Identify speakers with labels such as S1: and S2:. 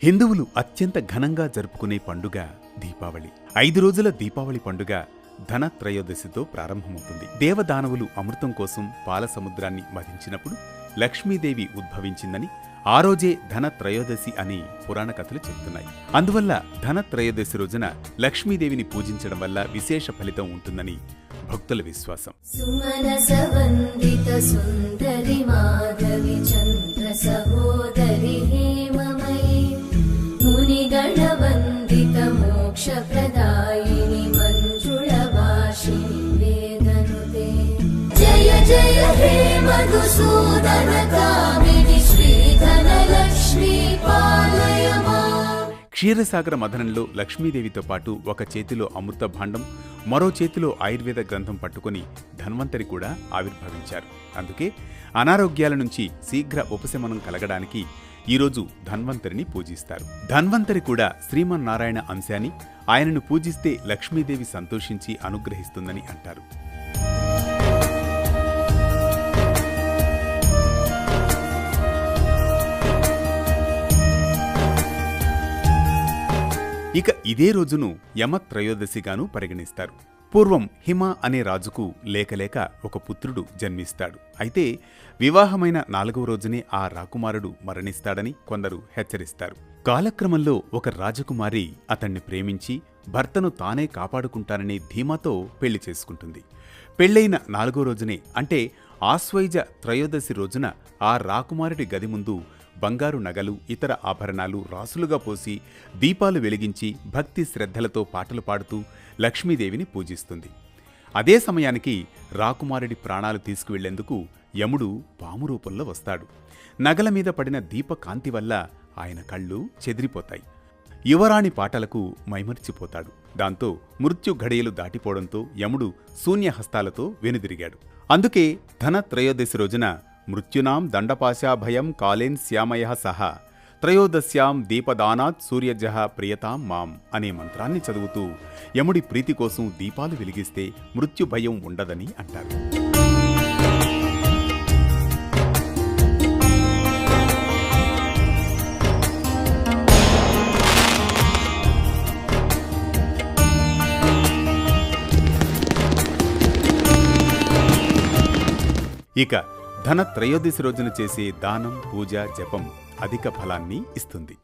S1: హిందువులు అత్యంత ఘనంగా జరుపుకునే పండుగ దీపావళి. 5 రోజుల దీపావళి పండుగ ధన త్రయోదశితో ప్రారంభమవుతుంది. దేవదానవులు అమృతం కోసం పాల సముద్రాన్ని మధించినప్పుడు లక్ష్మీదేవి ఉద్భవించిందని, ఆ రోజే ధన త్రయోదశి అని పురాణ కథలు చెబుతున్నాయి. అందువల్ల ధన త్రయోదశి రోజున లక్ష్మీదేవిని పూజించడం వల్ల విశేష ఫలితం ఉంటుందని భక్తుల విశ్వాసం.
S2: సుమనసవందిత సుందరి మాధవి చంద్ర సహోదరి హేమమయీ మునిగణవందిత మోక్ష ప్రదాయిని మంజుళ భాషిణి వేదనుతే జయ జయ హే మధుసూదన కామిని శ్రీధన లక్ష్మీ పాలయ మాం.
S1: క్షీరసాగర మథనంలో లక్ష్మీదేవితో పాటు ఒక చేతిలో అమృత భాండం, మరో చేతిలో ఆయుర్వేద గ్రంథం పట్టుకుని ధన్వంతరి కూడా ఆవిర్భవించారు. అందుకే అనారోగ్యాల నుంచి శీఘ్ర ఉపశమనం కలగడానికి ఈరోజు ధన్వంతరిని పూజిస్తారు. ధన్వంతరి కూడా శ్రీమన్నారాయణ అంశాన్ని, ఆయనను పూజిస్తే లక్ష్మీదేవి సంతోషించి అనుగ్రహిస్తుందని అంటారు. ఇక ఇదే రోజును యమ త్రయోదశిగాను పరిగణిస్తారు. పూర్వం హిమ అనే రాజుకు లేకలేక ఒక పుత్రుడు జన్మిస్తాడు. అయితే వివాహమైన 4వ రోజునే ఆ రాకుమారుడు మరణిస్తాడని కొందరు హెచ్చరిస్తారు. కాలక్రమంలో ఒక రాజకుమారి అతన్ని ప్రేమించి భర్తను తానే కాపాడుకుంటాననే ధీమాతో పెళ్లి చేసుకుంటుంది. పెళ్లైన 4వ రోజునే అంటే ఆశ్వయుజ త్రయోదశి రోజున ఆ రాకుమారుడి గది ముందు బంగారు నగలు, ఇతర ఆభరణాలు రాసులుగా పోసి దీపాలు వెలిగించి భక్తి శ్రద్ధలతో పాటలు పాడుతూ లక్ష్మీదేవిని పూజిస్తుంది. అదే సమయానికి రాకుమారుడి ప్రాణాలు తీసుకువెళ్లేందుకు యముడు పాము రూపంలో వస్తాడు. నగల మీద పడిన దీపకాంతి వల్ల ఆయన కళ్ళు చెదిరిపోతాయి. యువరాణి పాటలకు మైమర్చిపోతాడు. దాంతో మృత్యు ఘడియలు దాటిపోవడంతో యముడు శూన్యహస్తాలతో వెనుదిరిగాడు. అందుకే ధన త్రయోదశి రోజున మృత్యునాం దండపాశాభయం కాలేన్ శ్యామయ సహ త్రయోదశ్యాం దీపదానాత్ సూర్యజః ప్రియతాం మాం అనే మంత్రాన్ని చదువుతూ యముడి ప్రీతి కోసం దీపాలు వెలిగిస్తే మృత్యు భయం ఉండదని అంటారు. ఇక ధన త్రయోదశి రోజున చేసే దానం, పూజ, జపం అధిక ఫలాన్ని ఇస్తుంది.